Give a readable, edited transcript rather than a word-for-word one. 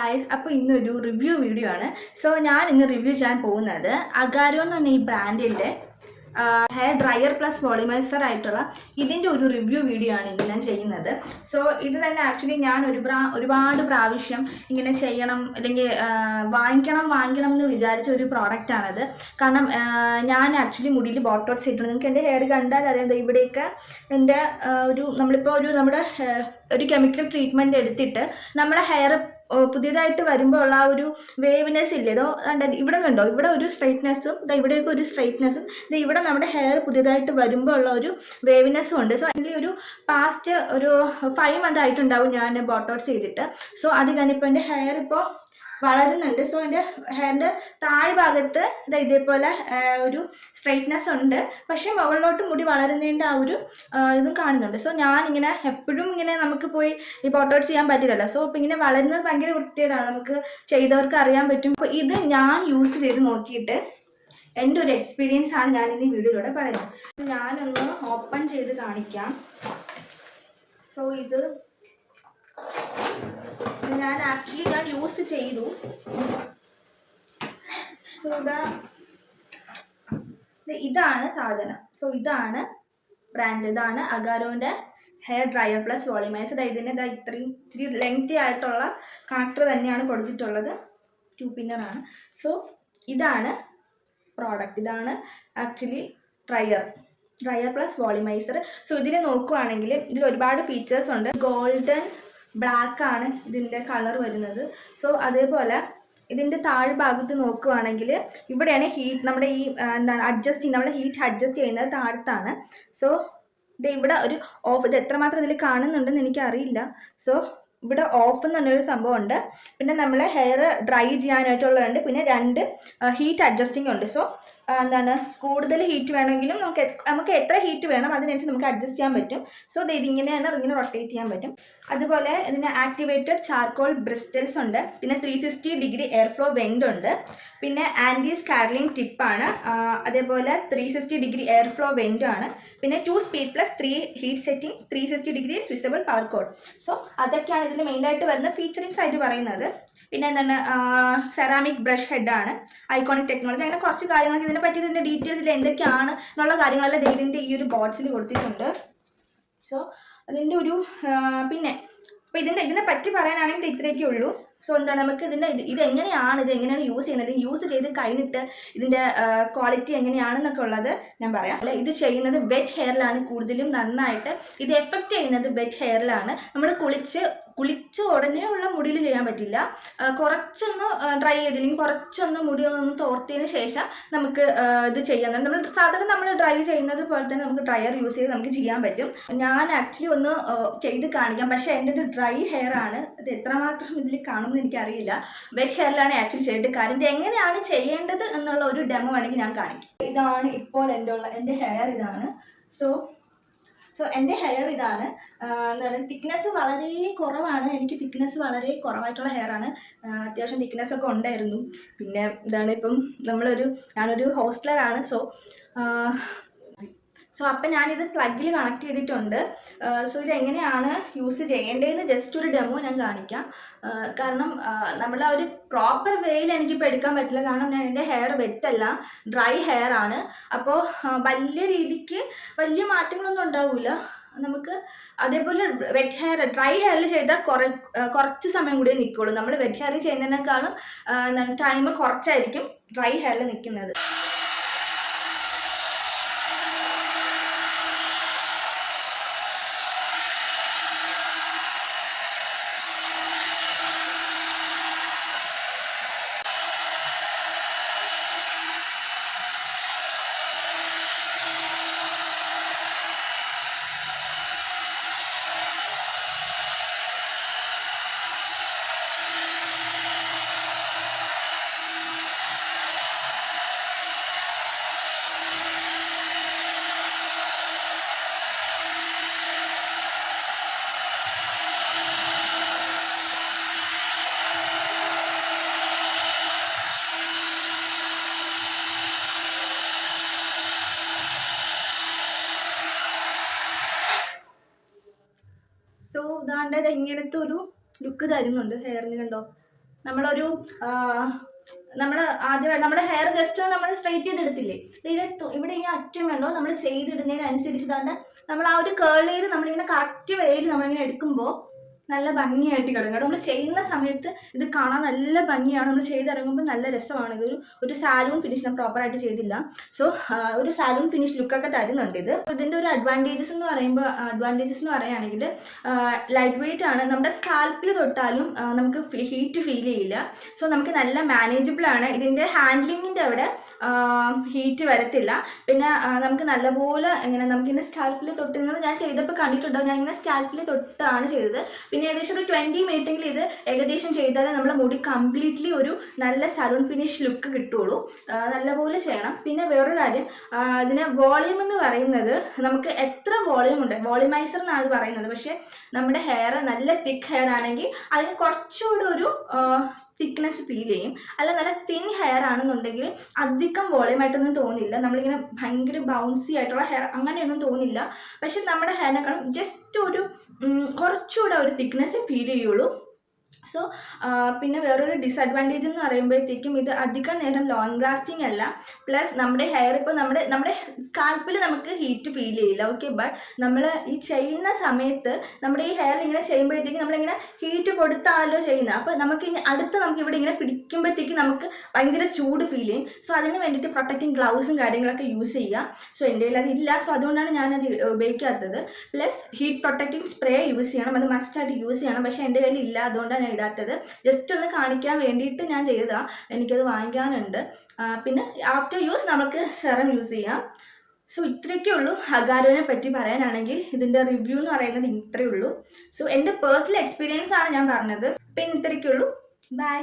Guys, അപ്പോൾ ഇന്നൊരു review video ആണ്. സോ ഞാൻ ഇന്ന് റിവ്യൂ ചെയ്യാൻ പോകുന്നത് അഗാരോ എന്ന് പറഞ്ഞ ഈ ബ്രാൻഡിൻ്റെ ഹെയർ ഡ്രയർ പ്ലസ് വോളിമൈസർ ആയിട്ടുള്ള ഇതിൻ്റെ ഒരു റിവ്യൂ വീഡിയോ ആണ് ഇന്ന് ഞാൻ ചെയ്യുന്നത്. സോ ഇത് തന്നെ ആക്ച്വലി ഞാൻ ഒരുപാട് പ്രാവശ്യം ഇങ്ങനെ ചെയ്യണം അല്ലെങ്കിൽ വാങ്ങിക്കണം എന്ന് വിചാരിച്ച ഒരു പ്രോഡക്റ്റാണത്. കാരണം ഞാൻ ആക്ച്വലി മുടിയിൽ ബോട്ടോക്സ് ഇട്ടിട്ടുണ്ട്. നിങ്ങൾക്ക് എൻ്റെ ഹെയർ കണ്ടാൽ അറിയാം, ഇവിടെയൊക്കെ എൻ്റെ നമ്മളിപ്പോൾ നമ്മുടെ ഒരു കെമിക്കൽ ട്രീറ്റ്മെൻറ്റ് എടുത്തിട്ട് നമ്മുടെ ഹെയർ പുതിയതായിട്ട് വരുമ്പോൾ ഉള്ള ആ ഒരു വേവ്നെസ് ഇല്ലേ, ഇതോ ഇവിടെ കണ്ടോ, ഇവിടെ ഒരു സ്ട്രൈറ്റ്നെസ്സും ഇവിടെയൊക്കെ ഒരു സ്ട്രൈറ്റ്നെസ്സും ഇവിടെ നമ്മുടെ ഹെയർ പുതിയതായിട്ട് വരുമ്പോൾ ഉള്ള ഒരു വേവ്നെസ്സും ഉണ്ട്. സോ അതിൽ ഒരു പാസ്റ്റ് ഒരു 5 months ആയിട്ടുണ്ടാവും ഞാൻ ബോട്ടോക്സ് ചെയ്തിട്ട്. സോ അത് കഴിഞ്ഞിപ്പോൾ എൻ്റെ ഹെയർ ഇപ്പോൾ വളരുന്നുണ്ട്. സോ എൻ്റെ ഹെയറിൻ്റെ താഴ്ഭാഗത്ത് ഇതേപോലെ ഒരു സ്ട്രൈറ്റ്നെസ് ഉണ്ട്, പക്ഷേ മുകളിലോട്ട് മുടി വളരുന്നതിൻ്റെ ആ ഒരു ഇതും കാണുന്നുണ്ട്. സോ ഞാനിങ്ങനെ എപ്പോഴും ഇങ്ങനെ നമുക്ക് പോയി ഈ ബോട്ടോക്സ് ചെയ്യാൻ പറ്റില്ലല്ലോ. സോ അപ്പോൾ ഇങ്ങനെ വളരുന്നത് ഭയങ്കര വൃത്തികേടാണ്, നമുക്ക് ചെയ്തവർക്ക് അറിയാൻ പറ്റും. അപ്പോൾ ഇത് ഞാൻ യൂസ് ചെയ്ത് നോക്കിയിട്ട് എൻ്റെ ഒരു എക്സ്പീരിയൻസ് ആണ് ഞാൻ ഇന്ന് ഈ വീഡിയോയിലൂടെ പറയുന്നത്. ഞാനൊന്ന് ഓപ്പൺ ചെയ്ത് കാണിക്കാം. സോ ഇത് ഞാൻ യൂസ് ചെയ്തു. സോ ഇതാണ് സാധനം. സോ ഇതാണ് ബ്രാൻഡ്, ഇതാണ് അഗാരോൻ്റെ ഹെയർ ഡ്രയർ പ്ലസ് വോളിമൈസർ. ഇതിന് ഇച്ചിരി ലെങ്തി ആയിട്ടുള്ള കണക്ടർ തന്നെയാണ് കൊടുത്തിട്ടുള്ളത്, 2 പിന്നറാണ്. സോ ഇതാണ് പ്രോഡക്റ്റ്, ഇതാണ് ആക്ച്വലി ഡ്രയർ പ്ലസ് വോളിമൈസർ. സോ ഇതിനെ നോക്കുവാണെങ്കിൽ ഇതിൽ ഒരുപാട് ഫീച്ചേഴ്സ് ഉണ്ട്. ഗോൾഡൻ ബ്ലാക്ക് ആണ് ഇതിൻ്റെ കളർ വരുന്നത്. സോ അതേപോലെ ഇതിൻ്റെ താഴ്ഭാഗത്ത് നോക്കുവാണെങ്കിൽ ഇവിടെയാണ് നമ്മുടെ ഈ നമ്മുടെ ഹീറ്റ് അഡ്ജസ്റ്റ് ചെയ്യുന്നത് താഴത്താണ്. സോ ഇവിടെ ഒരു ഓഫ്, ഇത് എത്രമാത്രം ഇതിൽ കാണുന്നുണ്ടെന്ന് എനിക്കറിയില്ല. സോ ഇവിടെ ഓഫ് എന്ന് പറഞ്ഞൊരു സംഭവം ഉണ്ട്. പിന്നെ നമ്മൾ ഹെയർ ഡ്രൈ ചെയ്യാനായിട്ടുള്ളതുണ്ട്. പിന്നെ 2 ഹീറ്റ് അഡ്ജസ്റ്റിംഗ് ഉണ്ട്. സോ കൂടുതൽ ഹീറ്റ് വേണമെങ്കിലും നമുക്ക് എത്ര ഹീറ്റ് വേണം അതിനനുസരിച്ച് നമുക്ക് അഡ്ജസ്റ്റ് ചെയ്യാൻ പറ്റും. സോ ഇതിങ്ങനെ റൊട്ടേറ്റ് ചെയ്യാൻ പറ്റും. അതുപോലെ ഇതിന് ആക്ടിവേറ്റഡ് ചാർക്കോൾ ബ്രിസ്റ്റൽസ് ഉണ്ട്. പിന്നെ 360° എയർ ഫ്ലോ വെന്റ് ഉണ്ട്. പിന്നെ ആൻറ്റി സ്കാർലിംഗ് ടിപ്പാണ്. അതേപോലെ 360° എയർ ഫ്ലോ വെന്റ് ആണ്. പിന്നെ 2 speed plus 3 heat setting, 360° switchable power code. So അതൊക്കെയാണ് ഇതിൽ മെയിനായിട്ട് വരുന്ന ഫീച്ചറിങ്സ് ആയിട്ട് പറയുന്നത്. പിന്നെ സെറാമിക് ബ്രഷ് ഹെഡാണ്, ഐക്കോണിക് ടെക്നോളജി, അങ്ങനെ കുറച്ച് കാര്യങ്ങളൊക്കെ ഇതിനെ പറ്റി ഇതിൻ്റെ ഡീറ്റെയിൽസിൽ എന്തൊക്കെയാണ് എന്നുള്ള കാര്യങ്ങളെല്ലാം ഇതിൻ്റെ ഈ ഒരു ബോക്സിൽ കൊടുത്തിട്ടുണ്ട്. സോ അതിൻ്റെ ഒരു പിന്നെ അപ്പോൾ ഇതിനെ പറ്റി പറയാനാണെങ്കിൽ ഇത്രയൊക്കെ ഉള്ളൂ. സോ നമുക്ക് ഇതെങ്ങനെയാണ് യൂസ് ചെയ്യുന്നത്, യൂസ് ചെയ്ത് കഴിഞ്ഞിട്ട് ഇതിൻ്റെ ക്വാളിറ്റി എങ്ങനെയാണെന്നൊക്കെ ഉള്ളത് ഞാൻ പറയാം. ഇത് ചെയ്യുന്നത് വെറ്റ് ഹെയറിലാണ് കൂടുതലും നന്നായിട്ട് ഇത് എഫക്റ്റ് ചെയ്യുന്നത്. വെറ്റ് ഹെയറിലാണ്. നമ്മൾ കുളിച്ച് ഉടനെ ഉള്ള മുടിയിൽ ചെയ്യാൻ പറ്റില്ല. കുറച്ചൊന്ന് ഡ്രൈ ചെയ്തില്ലെങ്കിൽ കുറച്ചൊന്ന് മുടി ഒന്ന് തോർത്തിയതിന് ശേഷം നമുക്ക് ഇത് ചെയ്യാൻ, നമ്മൾ ഡ്രൈ ചെയ്യുന്നത് പോലെ തന്നെ നമുക്ക് ഡ്രയർ യൂസ് ചെയ്ത് നമുക്ക് ചെയ്യാൻ പറ്റും. ഞാൻ ആക്ച്വലി ഒന്ന് ചെയ്ത് കാണിക്കാം, പക്ഷേ എൻ്റെ ഇത് ഡ്രൈ ഹെയർ ആണ്. ഇത് എത്രമാത്രം ഇതിൽ കാണുമെന്ന് എനിക്കറിയില്ല. വെറ്റ് ഹെയറിലാണ് ആക്ച്വലി ചെയ്തിട്ട് കാര്യം. ഇത് എങ്ങനെയാണ് ചെയ്യേണ്ടത് എന്നുള്ള ഒരു ഡെമോ ആണെങ്കിൽ ഞാൻ കാണിക്കും. ഇതാണ് ഇപ്പോൾ എൻ്റെ ഹെയർ ഇതാണ്. സോ എൻ്റെ ഹെയർ ഇതാണ്. തിക്നെസ് വളരെ കുറവാണ്. എനിക്ക് തിക്നെസ് വളരെ കുറവായിട്ടുള്ള ഹെയർ ആണ്. അത്യാവശ്യം തിക്നെസ് ഒക്കെ ഉണ്ടായിരുന്നു. പിന്നെ ഇപ്പം ഞാനൊരു ഹോസ്റ്റലറാണ്. സോ അപ്പം ഞാനിത് പ്ലഗിൽ കണക്ട് ചെയ്തിട്ടുണ്ട്. സോ ഇതെങ്ങനെയാണ് യൂസ് ചെയ്യേണ്ടതെന്ന് ജസ്റ്റ് ഒരു ഡെമോ ഞാൻ കാണിക്കാം. കാരണം നമ്മൾ ആ ഒരു പ്രോപ്പർ വേയിൽ എനിക്കിപ്പോൾ എടുക്കാൻ പറ്റില്ല. കാരണം എൻ്റെ ഹെയർ വെറ്റല്ല, ഡ്രൈ ഹെയർ ആണ്. അപ്പോൾ വലിയ മാറ്റങ്ങളൊന്നും ഉണ്ടാവില്ല നമുക്ക്. അതേപോലെ ഡ്രൈ ഹെയറിൽ ചെയ്താൽ കുറച്ച് സമയം കൂടിയേ നിൽക്കുള്ളൂ. നമ്മൾ വെറ്റ് ഹെയറിൽ ചെയ്യുന്നതിനേക്കാളും ടൈം കുറച്ചായിരിക്കും ഡ്രൈ ഹെയറിൽ നിൽക്കുന്നത്. സോ ഇങ്ങനത്തെ ഒരു ലുക്ക് തരുന്നുണ്ട് ഹെയറിന്, കണ്ടോ? നമ്മളൊരു നമ്മൾ ആദ്യമായി നമ്മുടെ ഹെയർ ജസ്റ്റ് നമ്മൾ സ്ട്രൈറ്റ് ചെയ്തെടുത്തില്ലേ, ഇവിടെ ഈ അറ്റം കണ്ടോ, നമ്മൾ ചെയ്തിടുന്നതിനനുസരിച്ചിട്ടാണ്ട് നമ്മൾ ആ ഒരു കേൾ ചെയ്ത് നമ്മളിങ്ങനെ കറക്റ്റ് വേയിൽ നമ്മളിങ്ങനെ എടുക്കുമ്പോൾ നല്ല ഭംഗിയായിട്ട് കിടക്കും കേട്ടോ. നമ്മൾ ചെയ്യുന്ന സമയത്ത് ഇത് കാണാൻ നല്ല ഭംഗിയാണ്, നമ്മൾ ചെയ്തിറങ്ങുമ്പോൾ നല്ല രസമാണ്. ഒരു സാലൂൺ ഫിനിഷ് ഞാൻ പ്രോപ്പറായിട്ട് ചെയ്തില്ല. സോ ഒരു സാലൂൺ ഫിനിഷ് ലുക്കൊക്കെ തരുന്നുണ്ട് ഇത്. ഇതിൻ്റെ ഒരു അഡ്വാൻറ്റേജസ് എന്ന് പറയുകയാണെങ്കിൽ ലൈറ്റ് വെയിറ്റ് ആണ്. നമ്മുടെ സ്കാൽപ്പിൽ തൊട്ടാലും നമുക്ക് ഹീറ്റ് ഫീൽ ചെയ്യില്ല. സോ നമുക്ക് നല്ല മാനേജബിൾ ആണ്. ഇതിൻ്റെ ഹാൻഡ്ലിങ്ങിൻ്റെ അവിടെ ഹീറ്റ് വരത്തില്ല. പിന്നെ നമുക്ക് നല്ലപോലെ നമുക്കിങ്ങനെ സ്കാൽപ്പിൽ തൊട്ട്, ഞാൻ ചെയ്തപ്പോൾ കണ്ടിട്ടുണ്ടോ, ഞാൻ ഇങ്ങനെ സ്കാൽപ്പിൽ തൊട്ടാണ് ചെയ്തത്. പിന്നെ ഏകദേശം ഒരു 20 മിനിറ്റെങ്കിലും ഇത് ഏകദേശം ചെയ്താലേ നമ്മളെ മുടി കംപ്ലീറ്റ്ലി ഒരു നല്ല സലൂൺ ഫിനിഷ് ലുക്ക് കിട്ടുള്ളൂ. നല്ലപോലെ ചെയ്യണം. പിന്നെ വേറൊരു കാര്യം, ഇതിന് വോളിയം എന്ന് പറയുന്നത് നമുക്ക് എത്ര വോളിയം ഉണ്ട്, വോളിമൈസർ എന്നാണ് പറയുന്നത്. പക്ഷേ നമ്മുടെ ഹെയർ നല്ല തിക്ക് ഹെയർ ആണെങ്കിൽ അതിന് കുറച്ചുകൂടെ ഒരു തിക്നെസ് ഫീൽ ചെയ്യും. അല്ല നല്ല തിൻ ഹെയർ ആണെന്നുണ്ടെങ്കിൽ അധികം വോളിയമായിട്ടൊന്നും തോന്നില്ല. നമ്മളിങ്ങനെ ഭയങ്കര ബൗൺസി ആയിട്ടുള്ള ഹെയർ അങ്ങനെയൊന്നും തോന്നില്ല. പക്ഷെ നമ്മുടെ ഹെയറിനെക്കാളും ജസ്റ്റ് ഒരു കുറച്ചുകൂടെ ഒരു തിക്നെസ് ഫീൽ ചെയ്യുള്ളൂ. സോ പിന്നെ വേറൊരു ഡിസഡ്വാൻറ്റേജ് എന്ന് പറയുമ്പോഴത്തേക്കും ഇത് അധികം നേരം ലോങ് ലാസ്റ്റിംഗ് അല്ല. പ്ലസ് നമ്മുടെ ഹെയർ ഇപ്പോൾ നമ്മുടെ സ്കാൽപ്പിൽ നമുക്ക് ഹീറ്റ് ഫീൽ ചെയ്യില്ല. ഓക്കെ, ബട്ട് നമ്മൾ ഈ ചെയ്യുന്ന സമയത്ത് നമ്മുടെ ഈ ഹെയർ ഇങ്ങനെ ചെയ്യുമ്പോഴത്തേക്കും നമ്മളിങ്ങനെ ഹീറ്റ് കൊടുത്താണല്ലോ ചെയ്യുന്നത്. അപ്പോൾ നമുക്ക് ഇവിടെ ഇങ്ങനെ പിടിക്കുമ്പോഴത്തേക്കും നമുക്ക് ഭയങ്കര ചൂട് ഫീൽ ചെയ്യും. സോ അതിന് വേണ്ടിയിട്ട് പ്രൊട്ടക്റ്റിംഗ് ഗ്ലൗസും കാര്യങ്ങളൊക്കെ യൂസ് ചെയ്യുക. സോ എൻ്റെ കയ്യിൽ അതില്ല, സോ അതുകൊണ്ടാണ് ഞാനത് ഉപയോഗിക്കാത്തത്. Plus heat protecting spray use ചെയ്യണം, അത് മസ്റ്റായിട്ട് യൂസ് ചെയ്യണം. പക്ഷേ എൻ്റെ കയ്യിൽ ഇല്ല, അതുകൊണ്ടാണ് ഞാൻ ഇടാത്തത്. ജസ്റ്റ് ഒന്ന് കാണിക്കാൻ വേണ്ടിയിട്ട് ഞാൻ ചെയ്തതാണ്. എനിക്കത് വാങ്ങിക്കാനുണ്ട്. പിന്നെ ആഫ്റ്റർ യൂസ് നമുക്ക് സെറം യൂസ് ചെയ്യാം. സോ ഇത്രയൊക്കെ ഉള്ളൂ അഗാരോനെ പറ്റി പറയാനാണെങ്കിൽ. ഇതിൻ്റെ റിവ്യൂ എന്ന് പറയുന്നത് ഇത്രയേ ഉള്ളൂ. സോ എൻ്റെ പേഴ്സണൽ എക്സ്പീരിയൻസ് ആണ് ഞാൻ പറഞ്ഞത്. പിന്നെ ഇത്രയൊക്കെ ഉള്ളൂ. ബൈ.